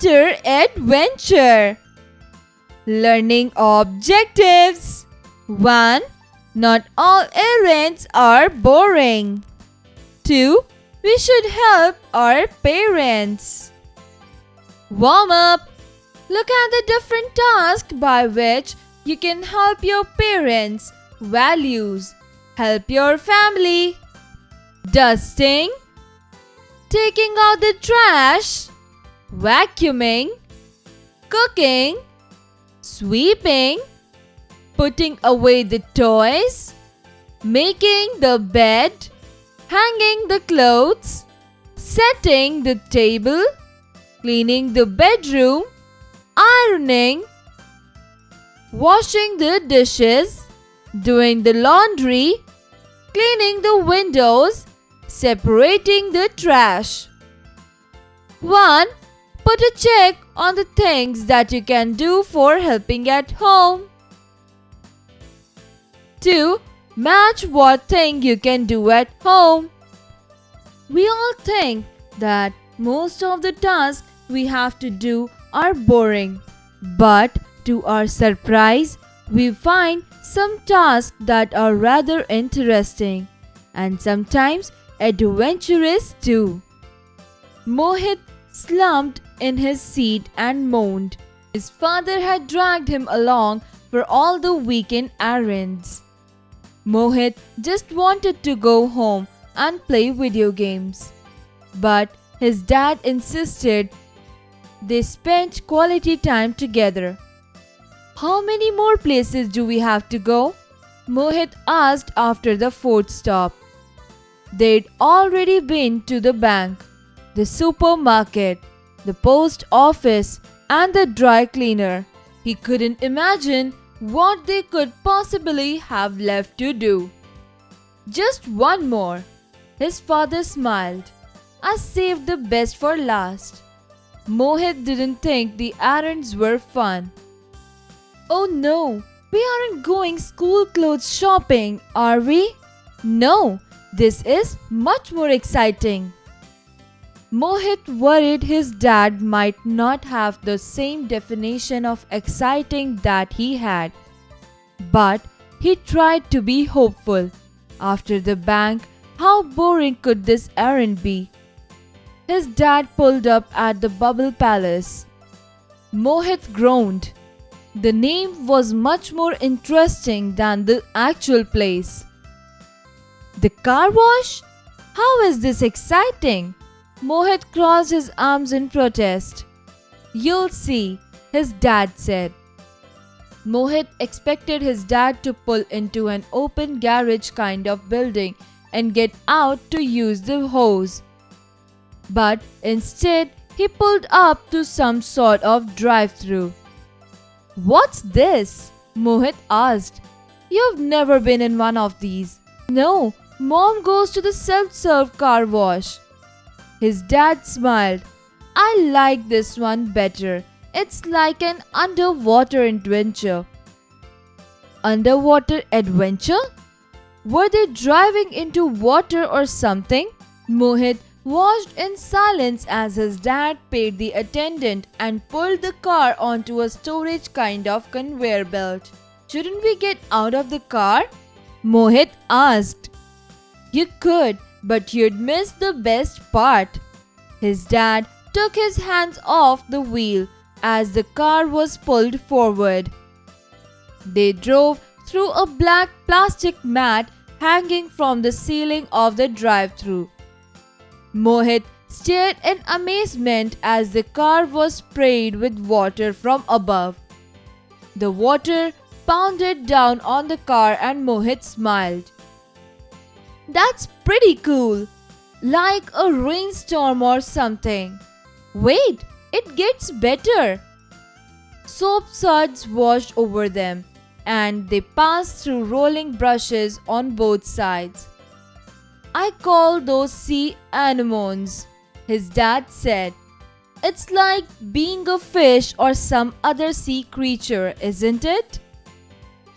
water adventure. Learning objectives. 1. Not all errands are boring. 2. We should help our parents. Warm up. Look at the different tasks by which you can help your parents. Values. Help your family. Dusting. Taking out the trash. Vacuuming. Cooking. Sweeping. Putting away the toys. Making the bed. Hanging the clothes. Setting the table. Cleaning the bedroom. Ironing. Washing the dishes. Doing the laundry. Cleaning the windows. Separating the trash. 1. Put a check on the things that you can do for helping at home. 2. Match what thing you can do at home. We all think that most of the tasks we have to do are boring. But to our surprise, we find some tasks that are rather interesting and sometimes adventurous too. Mohit slumped in his seat and moaned. His father had dragged him along for all the weekend errands. Mohit just wanted to go home and play video games. But his dad insisted they spent quality time together. How many more places do we have to go? Mohit asked after the fourth stop. They'd already been to the bank, the supermarket, the post office, and the dry cleaner. He couldn't imagine what they could possibly have left to do. Just one more. His father smiled. I saved the best for last. Mohit didn't think the errands were fun. Oh no, we aren't going school clothes shopping, are we? No, this is much more exciting. Mohit worried his dad might not have the same definition of exciting that he had. But he tried to be hopeful. After the bank, how boring could this errand be? His dad pulled up at the Bubble Palace. Mohit groaned. The name was much more interesting than the actual place. The car wash? How is this exciting? Mohit crossed his arms in protest. You'll see, his dad said. Mohit expected his dad to pull into an open garage kind of building and get out to use the hose. But instead, he pulled up to some sort of drive-through. What's this? Mohit asked. You've never been in one of these. No, Mom goes to the self-serve car wash. His dad smiled. I like this one better. It's like an underwater adventure. Underwater adventure? Were they driving into water or something? Mohit watched in silence as his dad paid the attendant and pulled the car onto a storage kind of conveyor belt. Shouldn't we get out of the car? Mohit asked. You could, but you'd miss the best part. His dad took his hands off the wheel as the car was pulled forward. They drove through a black plastic mat hanging from the ceiling of the drive-thru. Mohit stared in amazement as the car was sprayed with water from above. The water pounded down on the car and Mohit smiled. That's pretty cool, like a rainstorm or something. Wait, it gets better. Soap suds washed over them and they passed through rolling brushes on both sides. I call those sea anemones, his dad said. It's like being a fish or some other sea creature, isn't it?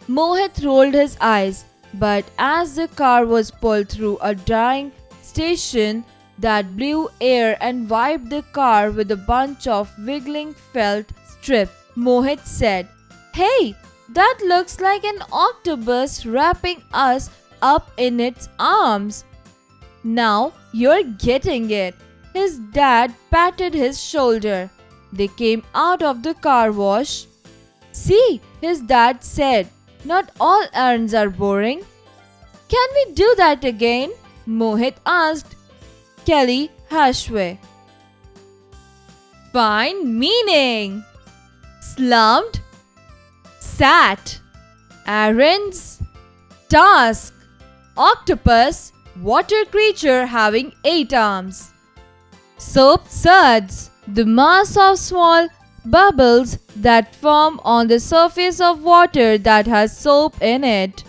Mohit rolled his eyes, but as the car was pulled through a drying station, that blew air and wiped the car with a bunch of wiggling felt strips. Mohit said, "Hey, that looks like an octopus wrapping us up in its arms." "Now you're getting it." His dad patted his shoulder. They came out of the car wash. "See," his dad said, "not all errands are boring." "Can we do that again?" Mohit asked. Kelly Hashway. Find meaning. Slumped, sat, errands, task, octopus, water creature having 8 arms. Soap suds, the mass of small bubbles that form on the surface of water that has soap in it.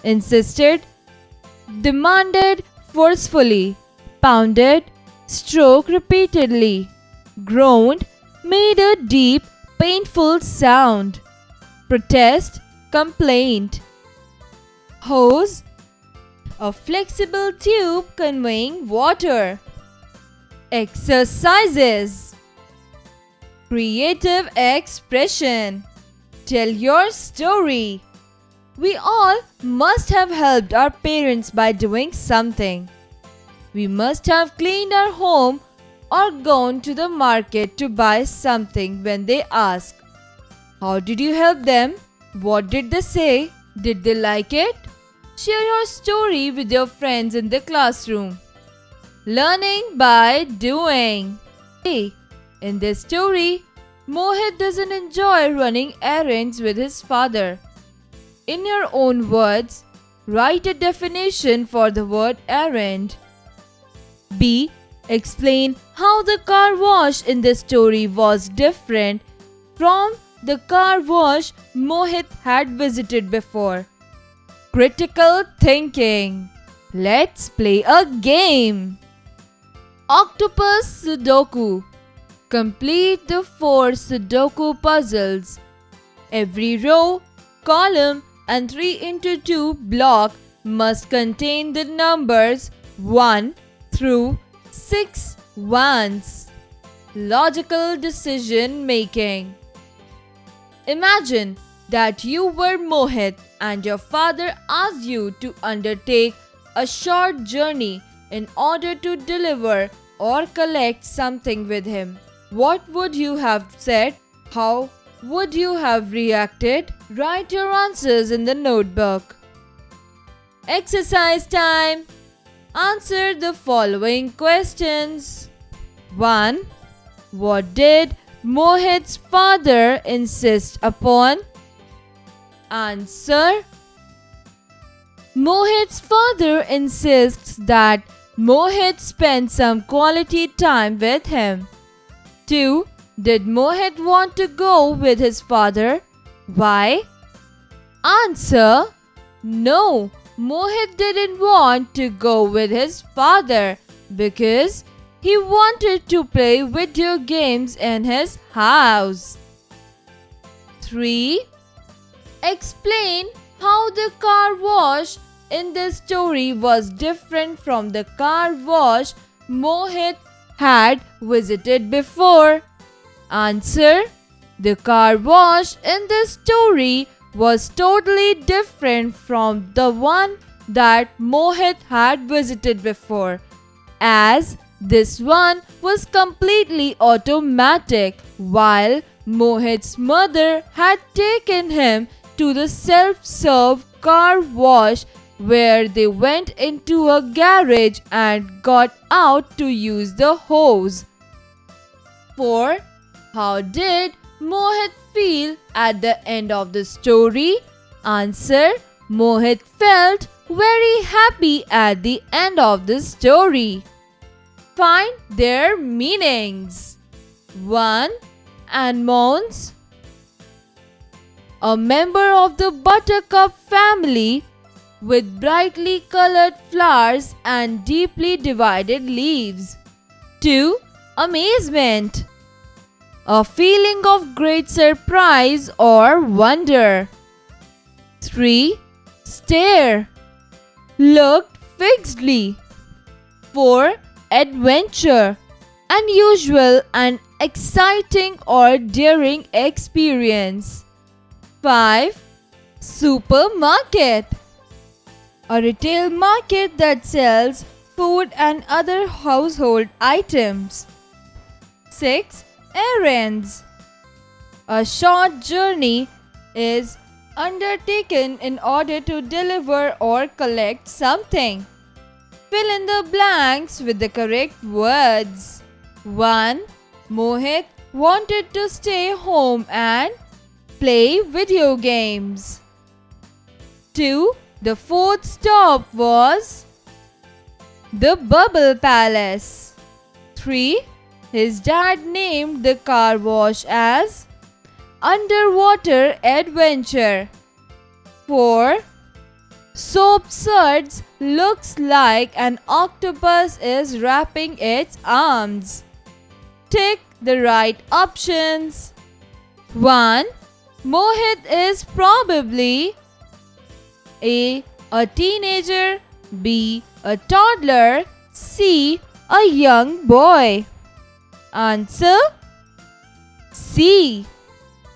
Insisted, demanded forcefully, pounded, stroked repeatedly, groaned, made a deep, painful sound. Protest, complaint. Hose, a flexible tube conveying water. Exercises. Creative expression. Tell your story. We all must have helped our parents by doing something. We must have cleaned our home or gone to the market to buy something when they ask, "How did you help them? What did they say? Did they like it?" Share your story with your friends in the classroom. Learning by doing. In this story, Mohit doesn't enjoy running errands with his father. In your own words, write a definition for the word errand. B. Explain how the car wash in this story was different from the car wash Mohit had visited before. Critical thinking. Let's play a game. Octopus Sudoku. Complete the 4 Sudoku puzzles. Every row, column, and 3x2 block must contain the numbers 1 through 6 ones. Logical decision making. Imagine that you were Mohit and your father asked you to undertake a short journey in order to deliver or collect something with him. What would you have said? How would you have reacted? Write your answers in the notebook. Exercise time. Answer the following questions. 1. What did Mohit's father insist upon? Answer. Mohit's father insists that Mohit spend some quality time with him. 2. Did Mohit want to go with his father? Why? Answer. No, Mohit didn't want to go with his father because he wanted to play video games in his house. 3. Explain how the car wash in this story was different from the car wash Mohit had visited before. Answer. The car wash in this story was totally different from the one that Mohit had visited before, as this one was completely automatic, while Mohit's mother had taken him to the self-serve car wash where they went into a garage and got out to use the hose. 4. How did Mohit feel at the end of the story? Answer. Mohit felt very happy at the end of the story. Find their meanings. 1. Anemones. A member of the buttercup family with brightly colored flowers and deeply divided leaves. 2. Amazement. A feeling of great surprise or wonder. 3. Stare. Looked fixedly. 4. adventure, unusual and exciting or daring experience. 5. Supermarket, a retail market that sells food and other household items. 6. Errands, a short journey is undertaken in order to deliver or collect something. Fill in the blanks with the correct words. 1. Mohit wanted to stay home and play video games. 2. The fourth stop was the Bubble Palace. 3. His dad named the car wash as Underwater Adventure. 4. Soap Suds looks like an octopus is wrapping its arms. Tick the right options. 1. Mohit is probably A. A teenager, B. A toddler, C. A young boy. Answer C.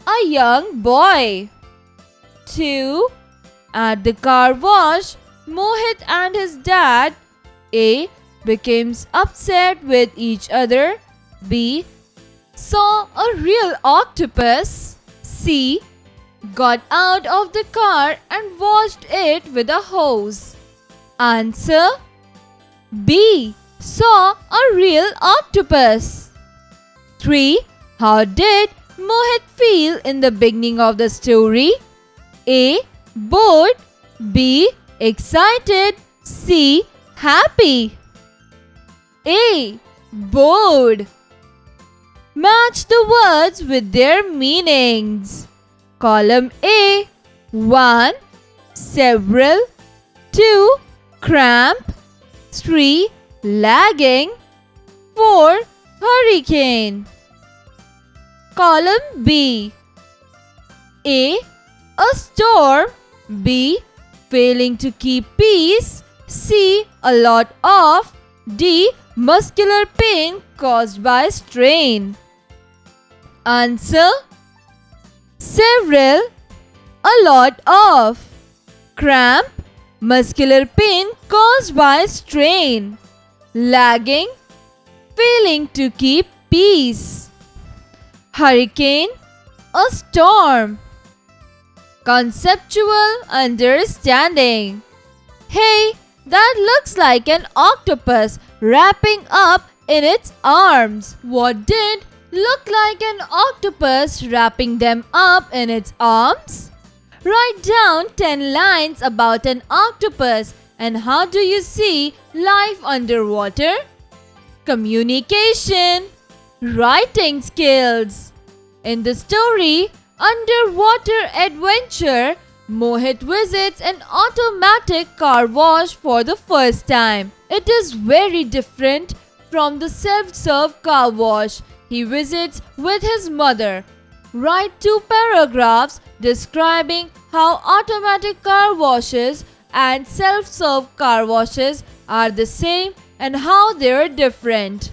A young boy. 2. At the car wash, Mohit and his dad A. becomes upset with each other, B. saw a real octopus, C. got out of the car and washed it with a hose. Answer B. Saw a real octopus. 3. How did Mohit feel in the beginning of the story? A. Bored, B. excited, C. happy. A. Bored. Match the words with their meanings. Column A. 1. Several. 2. Cramp. 3. Lagging. 4. Hurricane. Column B. A. A storm. B. Failing to keep peace. C. A lot of. D. Muscular pain caused by strain. Answer several, a lot of. Cramp, muscular pain caused by strain. Lagging, failing to keep peace. Hurricane, a storm. Conceptual understanding. Hey, that looks like an octopus wrapping up in its arms. What did look like an octopus wrapping them up in its arms? Write down 10 lines about an octopus and how do you see life underwater? Communication, writing skills. In the story Underwater Adventure, Mohit visits an automatic car wash for the first time. It is very different from the self-serve car wash he visits with his mother. Write 2 paragraphs describing how automatic car washes and self-serve car washes are the same and how they are different.